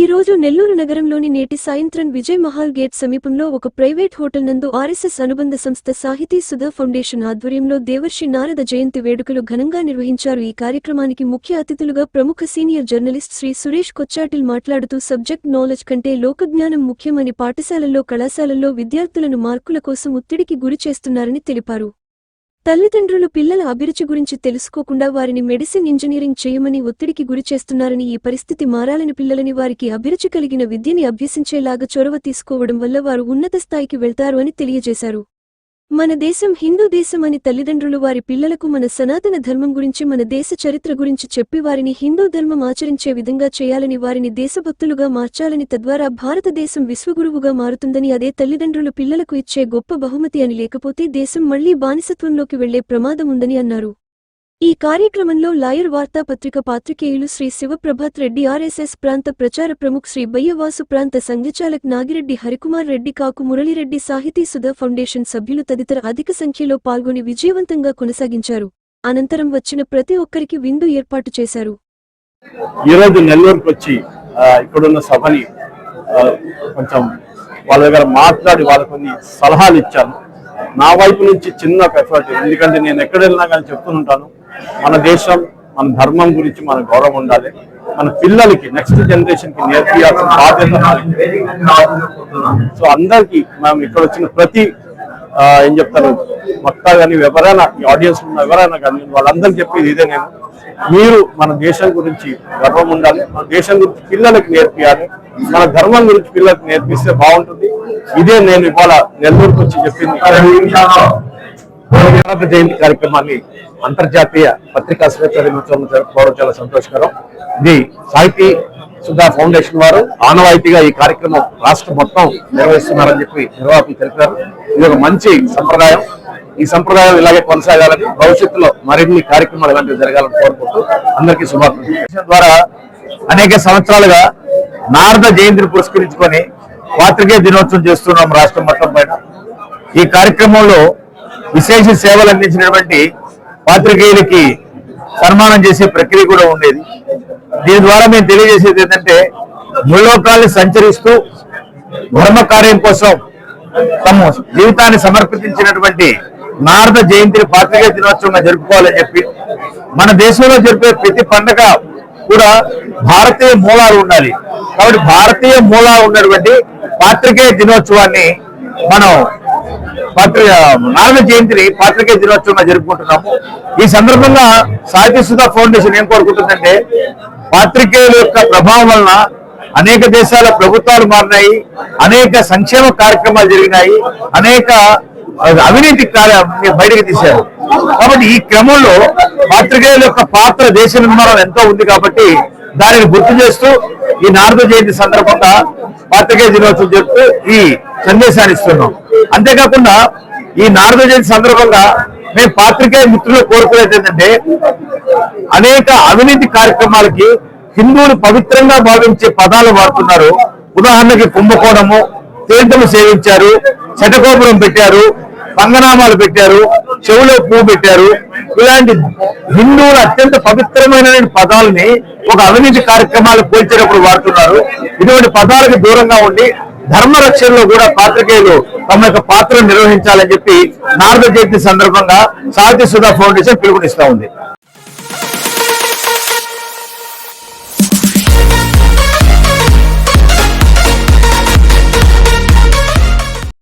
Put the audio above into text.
రోజు నెల్లూరు నగరంలోని నేటి సాయంత్రం విజయ్ మహల్ గేట్ సమీపంలో ఒక ప్రైవేట్ హోటల్ నందు ఆర్ఎస్ఎస్ అనుబంధ సంస్థ సాహితీ సుధా ఫౌండేషన్ ఆధ్వర్యంలో దేవర్షి నారద జయంతి వేడుకలు ఘనంగా నిర్వహించారు. ఈ కార్యక్రమానికి ముఖ్య అతిథులుగా ప్రముఖ సీనియర్ జర్నలిస్ట్ శ్రీ సురేష్ కొచ్చాటిల్ మాట్లాడుతూ సబ్జెక్ట్ నాలెడ్జ్ కంటే లోకజ్ఞానం ముఖ్యమని, పాఠశాలల్లో కళాశాలల్లో విద్యార్థులను మార్కుల కోసం ఒత్తిడికి గురి చేస్తున్నారని తెలిపారు. తల్లిదండ్రులు పిల్లల అభిరుచి గురించి తెలుసుకోకుండా వారిని మెడిసిన్, ఇంజనీరింగ్ చేయమని ఒత్తిడికి గురిచేస్తున్నారని, ఈ పరిస్థితి మారాలని, పిల్లలని వారికి అభిరుచి కలిగిన విద్యని అభ్యసించేలాగా చొరవ తీసుకోవడం వల్ల వారు ఉన్నత స్థాయికి వెళ్తారు అని తెలియజేశారు. మన దేశం హిందూ దేశం అని తల్లిదండ్రులు వారి పిల్లలకు మన సనాతన ధర్మం గురించి, మన దేశ చరిత్ర గురించి చెప్పి వారిని హిందూ ధర్మం ఆచరించే విధంగా చేయాలని, వారిని దేశభక్తులుగా మార్చాలని, తద్వారా భారతదేశం విశ్వగురువుగా మారుతుందని, అదే తల్లిదండ్రులు పిల్లలకు ఇచ్చే గొప్ప బహుమతి అని, లేకపోతే దేశం మళ్లీ బానిసత్వంలోకి వెళ్లే ప్రమాదం ఉందని అన్నారు. ఈ కార్యక్రమంలో లాయర్ వార్తాపత్రిక పాత్రికేయులు శ్రీ శివప్రభాత్ రెడ్డి, ఆర్ఎస్ఎస్ ప్రాంత ప్రచార ప్రముఖ్ శ్రీ బయ్యవాసు, ప్రాంత సంఘచాలక్ నాగిరెడ్డి హరికుమార్ రెడ్డి, కాకు మురళిరెడ్డి, సాహితీ సుధా ఫౌండేషన్ సభ్యులు తదితర అధిక సంఖ్యలో పాల్గొని విజయవంతంగా కొనసాగించారు. అనంతరం వచ్చిన ప్రతి ఒక్కరికి విందు ఏర్పాటు చేశారు. ఈరోజు నెల్లూరుకు వచ్చి ఇక్కడున్న సభని కొంచెం వాళ్ళ దగ్గర మాట్లాడి వాళ్ళకు కొన్ని సలహాలు ఇచ్చాను. నా వైపు నుంచి చిన్న ఎఫర్ట్, ఎందుకంటే నేను ఎక్కడ వెళ్ళినా కానీ చెప్తుంటాను, మన దేశం, మన ధర్మం గురించి మన గౌరవం ఉండాలి. మన పిల్లలకి, నెక్స్ట్ జనరేషన్ కి నేర్పియాల్సిన బాధ్యత. సో అందరికి మనం ఇక్కడ వచ్చిన ప్రతి ఏం చెప్తాను, మొత్తం కానీ ఎవరైనా ఈ ఆడియన్స్ ఉన్న ఎవరైనా కానీ వాళ్ళందరికీ చెప్పేది ఇదే, నేను మీరు మన దేశం గురించి గర్వం ఉండాలి, మన దేశం గురించి పిల్లలకి నేర్పియాలి, మన ధర్మం గురించి పిల్లలకి నేర్పిస్తే బాగుంటుంది. ఇదే నేను ఇవాళ నెల్లూరుకు వచ్చి చెప్పింది. నారద జయంతి కార్యక్రమాన్ని అంతర్జాతీయ పత్రికా స్వేచ్ఛ దినోత్సవం జరుపుకోవడం చాలా సంతోషకరం. ఇది సాహితీ సుధా ఫౌండేషన్ వారు ఆనవాయితీగా ఈ కార్యక్రమం రాష్ట్రం మొత్తం నిర్వహిస్తున్నారని చెప్పి నిర్వాహకులు తెలిపారు. ఇది ఒక మంచి సంప్రదాయం. ఈ సంప్రదాయం ఇలాగే కొనసాగాలని, భవిష్యత్తులో మరిన్ని కార్యక్రమాలు ఇలాంటివి జరగాలని కోరుకుంటూ అందరికీ శుభాకాంక్షలు. ద్వారా అనేక సంవత్సరాలుగా నారద జయంతిని పురస్కరించుకొని పాత్రికేయ దినోత్సవం చేస్తున్నాం రాష్ట్రం మొత్తం పైన. ఈ కార్యక్రమంలో విశేష సేవలు అందించినటువంటి పాత్రికేయులకి సన్మానం చేసే ప్రక్రియ కూడా ఉండేది. దీని ద్వారా మేము తెలియజేసేది ఏంటంటే, ముల్లోకాల్ని సంచరిస్తూ ధర్మ కార్యం కోసం తమ జీవితాన్ని సమర్పించినటువంటి నారద జయంతిని పాత్రికేయ దినోత్సవంగా జరుపుకోవాలని చెప్పి, మన దేశంలో జరిపే ప్రతి పండుగ కూడా భారతీయ మూలాలు ఉండాలి. కాబట్టి భారతీయ మూలాలు ఉన్నటువంటి పాత్రికేయ దినోత్సవాన్ని మనం నారద జయంతిని పాత్రికేయ దినోత్సవంగా జరుపుకుంటున్నాము. ఈ సందర్భంగా సాహితీ సుధా ఫౌండేషన్ ఏం కోరుకుంటుందంటే, పాత్రికేయుల యొక్క ప్రభావం వలన అనేక దేశాల ప్రభుత్వాలు మారినాయి, అనేక సంక్షేమ కార్యక్రమాలు జరిగినాయి, అనేక అవినీతి బయటకు తీశారు. కాబట్టి ఈ క్రమంలో పాత్రికేయుల యొక్క పాత్ర దేశ నిర్మాణం ఎంతో ఉంది. కాబట్టి దానిని గుర్తు చేస్తూ ఈ నారద జయంతి సందర్భంగా పాత్రికేయ దినోత్సవం చెప్తూ ఈ సందేశాన్ని ఇస్తున్నాం. అంతేకాకుండా ఈ నారద జయంతి సందర్భంగా మేము పాత్రికేయ మిత్రులు కోరుకునేది ఏంటంటే, అనేక అవినీతి కార్యక్రమాలకి హిందువులు పవిత్రంగా భావించే పదాలు వాడుతున్నారు. ఉదాహరణకి కుంభకోణము, తీర్థము సేవించారు, శటకోపురం పెట్టారు, పంగనామాలు పెట్టారు, చెవులో పువ్వు పెట్టారు. ఇలాంటి హిందువుల అత్యంత పవిత్రమైన పదాలని ఒక అవినీతి కార్యక్రమాలు పోల్చేటప్పుడు వాడుతున్నారు. ఇటువంటి పదాలకు దూరంగా ఉండి ధర్మ రక్షణలో కూడా పాత్రికేయులు తమ యొక్క పాత్రను నిర్వహించాలని చెప్పి నారద జయంతి సందర్భంగా సాహితీ సుధా ఫౌండేషన్ పిలుపునిస్తా ఉంది.